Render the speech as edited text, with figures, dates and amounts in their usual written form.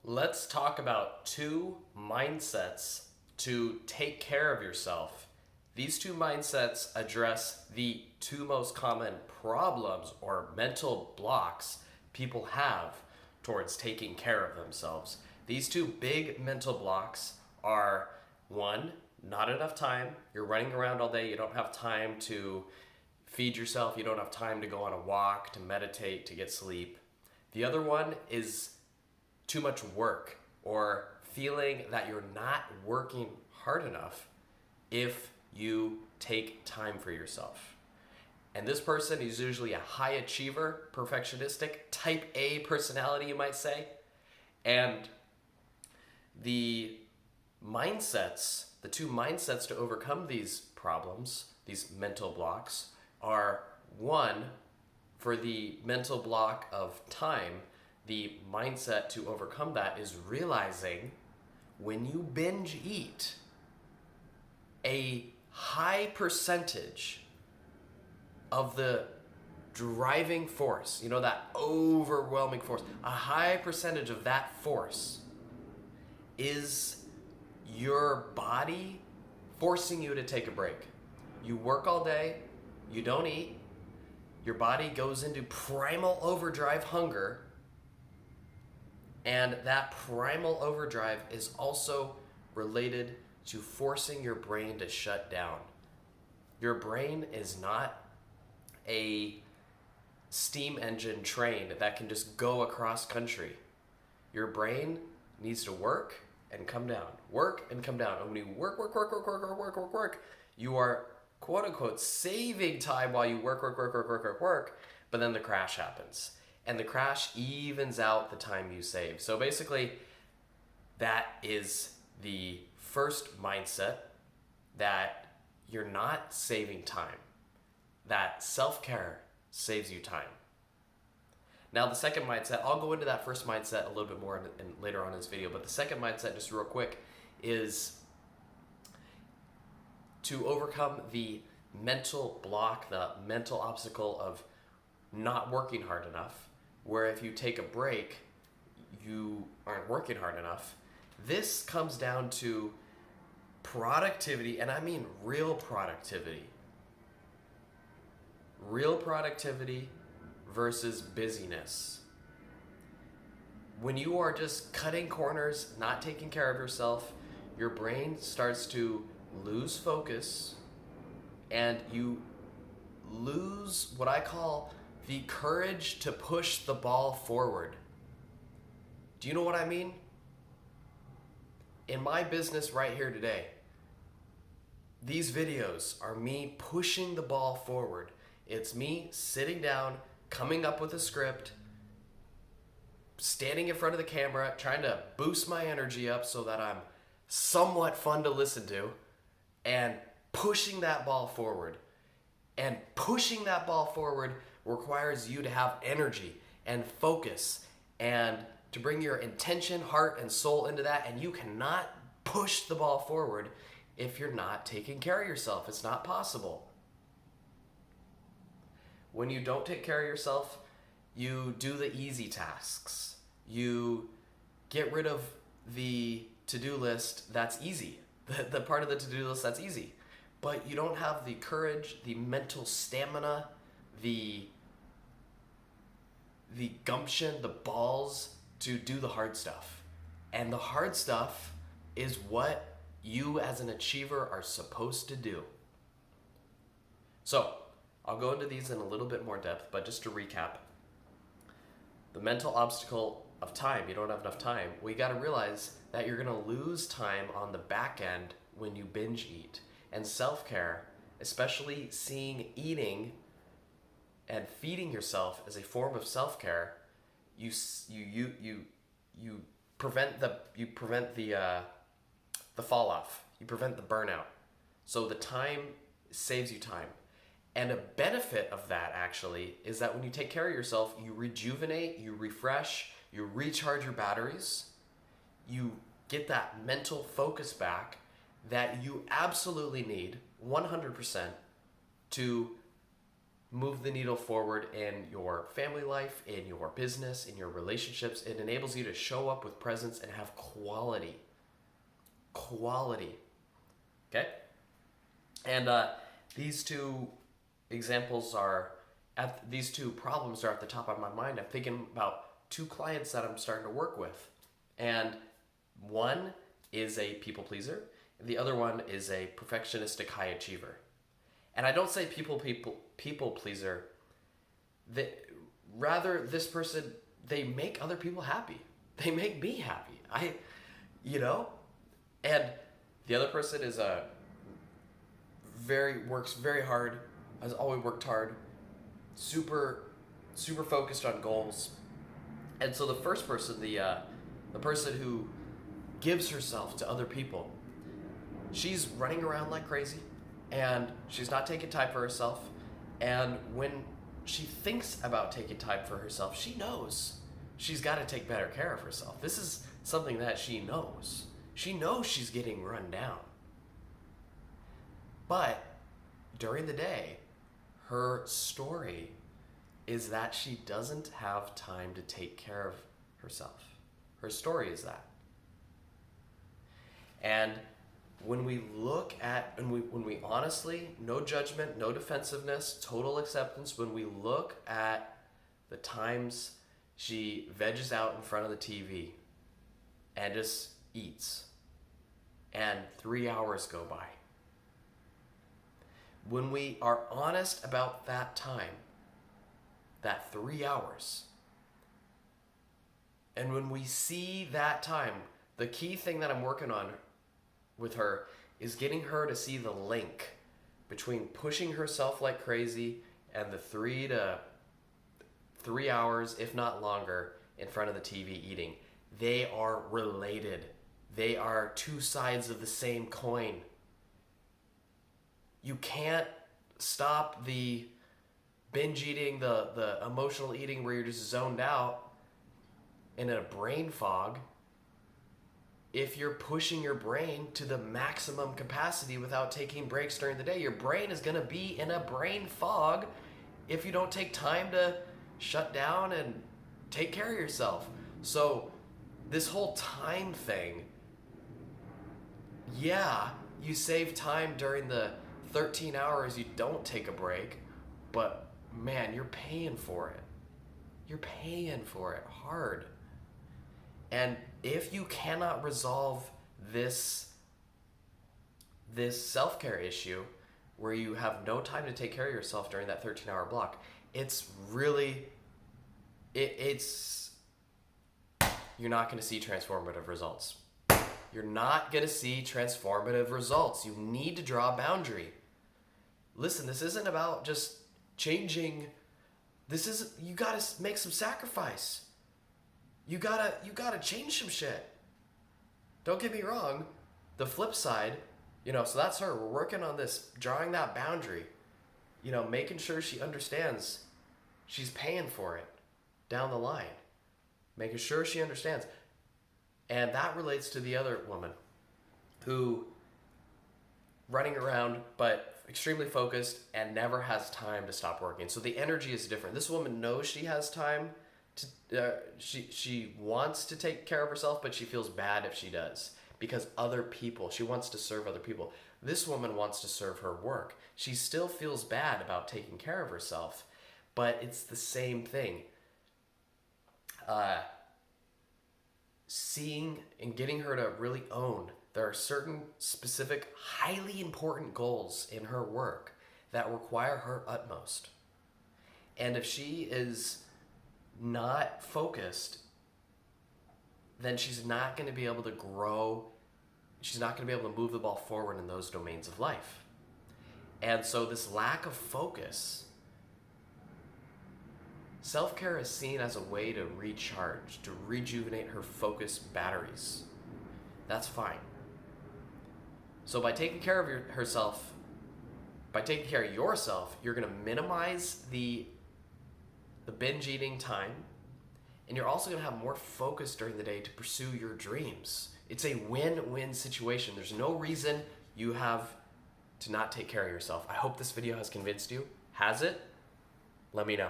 Let's talk about two mindsets to take care of yourself. These two mindsets address the two most common problems or mental blocks people have towards taking care of themselves. These two big mental blocks are one, not enough time. You're running around all day, you don't have time to feed yourself, you don't have time to go on a walk, to meditate, to get sleep. The other one is too much work or feeling that you're not working hard enough if you take time for yourself. And this person is usually a high achiever, perfectionistic, type A personality, you might say. And the two mindsets to overcome these problems, these mental blocks, are one, for the mental block of time, the mindset to overcome that is realizing when you binge eat, a high percentage of the driving force, that overwhelming force, a high percentage of that force is your body forcing you to take a break. You work all day, you don't eat, your body goes into primal overdrive hunger, and that primal overdrive is also related to forcing your brain to shut down. Your brain is not a steam engine train that can just go across country. Your brain needs to work and come down. Work and come down. And when you work, you are quote unquote saving time while you work, but then the crash happens. And the crash evens out the time you save. So basically, that is the first mindset, that you're not saving time, that self-care saves you time. Now the second mindset, I'll go into that first mindset a little bit more later on in this video, but the second mindset, just real quick, is to overcome the mental block, the mental obstacle of not working hard enough, where if you take a break, you aren't working hard enough. This comes down to productivity, and I mean real productivity. Real productivity versus busyness. When you are just cutting corners, not taking care of yourself, your brain starts to lose focus, and you lose what I call the courage to push the ball forward. Do you know what I mean? In my business right here today, these videos are me pushing the ball forward. It's me sitting down, coming up with a script, standing in front of the camera, trying to boost my energy up so that I'm somewhat fun to listen to, and pushing that ball forward. And pushing that ball forward requires you to have energy and focus and to bring your intention, heart, and soul into that. And you cannot push the ball forward if you're not taking care of yourself. It's not possible. When you don't take care of yourself, you do the easy tasks. You get rid of the to-do list that's easy. The part of the to-do list that's easy. But you don't have the courage, the mental stamina, the gumption, the balls to do the hard stuff. And the hard stuff is what you as an achiever are supposed to do. So, I'll go into these in a little bit more depth, but just to recap, the mental obstacle of time, you don't have enough time. We got to realize that you're going to lose time on the back end when you binge eat. And self-care, especially seeing eating and feeding yourself as a form of self-care, you prevent the fall off. You prevent the burnout. So the time saves you time. And a benefit of that actually is that when you take care of yourself, you rejuvenate, you refresh, you recharge your batteries, you get that mental focus back that you absolutely need 100% to move the needle forward in your family life, in your business, in your relationships. It enables you to show up with presence and have quality. Quality. Okay? And these two examples are, these two problems are at the top of my mind. I'm thinking about two clients that I'm starting to work with. And one is a people pleaser, and the other one is a perfectionistic high achiever. And I don't say people pleaser. Rather, this person, they make other people happy. They make me happy. And the other person is works very hard, has always worked hard, super focused on goals. And so the first person, the person who gives herself to other people, she's running around like crazy, and she's not taking time for herself. And when she thinks about taking time for herself, she knows she's got to take better care of herself. This is something that she knows. She knows she's getting run down. But during the day, her story is that she doesn't have time to take care of herself. Her story is that. And when we look at, when we honestly, no judgment, no defensiveness, total acceptance, when we look at the times she veges out in front of the TV and just eats, and 3 hours go by. When we are honest about that time, that 3 hours, and when we see that time, the key thing that I'm working on with her is getting her to see the link between pushing herself like crazy and the 3 hours, if not longer, in front of the TV eating. They are related. They are two sides of the same coin. You can't stop the binge eating, the emotional eating where you're just zoned out in a brain fog, if you're pushing your brain to the maximum capacity without taking breaks during the day. Your brain is going to be in a brain fog if you don't take time to shut down and take care of yourself. So this whole time thing, yeah, you save time during the 13 hours you don't take a break, but man, you're paying for it. You're paying for it hard. And if you cannot resolve this self-care issue where you have no time to take care of yourself during that 13-hour block, it's really, you're not going to see transformative results. You're not going to see transformative results. You need to draw a boundary. Listen, this isn't about just changing. You got to make some sacrifice. You gotta change some shit. Don't get me wrong. The flip side, so that's her. We're working on this, drawing that boundary, making sure she understands she's paying for it down the line, making sure she understands. And that relates to the other woman who running around, but extremely focused and never has time to stop working. So the energy is different. This woman knows she has time. She wants to take care of herself, but she feels bad if she does because she wants to serve other people. This woman wants to serve her work. She still feels bad about taking care of herself, but it's the same thing. Seeing and getting her to really own there are certain specific, highly important goals in her work that require her utmost. And if she is not focused, then she's not going to be able to grow. She's not going to be able to move the ball forward in those domains of life. And so this lack of focus, self-care is seen as a way to recharge, to rejuvenate her focus batteries. That's fine. So by taking care of yourself, you're going to minimize the binge eating time, and you're also going to have more focus during the day to pursue your dreams. It's a win-win situation. There's no reason you have to not take care of yourself. I hope this video has convinced you. Has it? Let me know.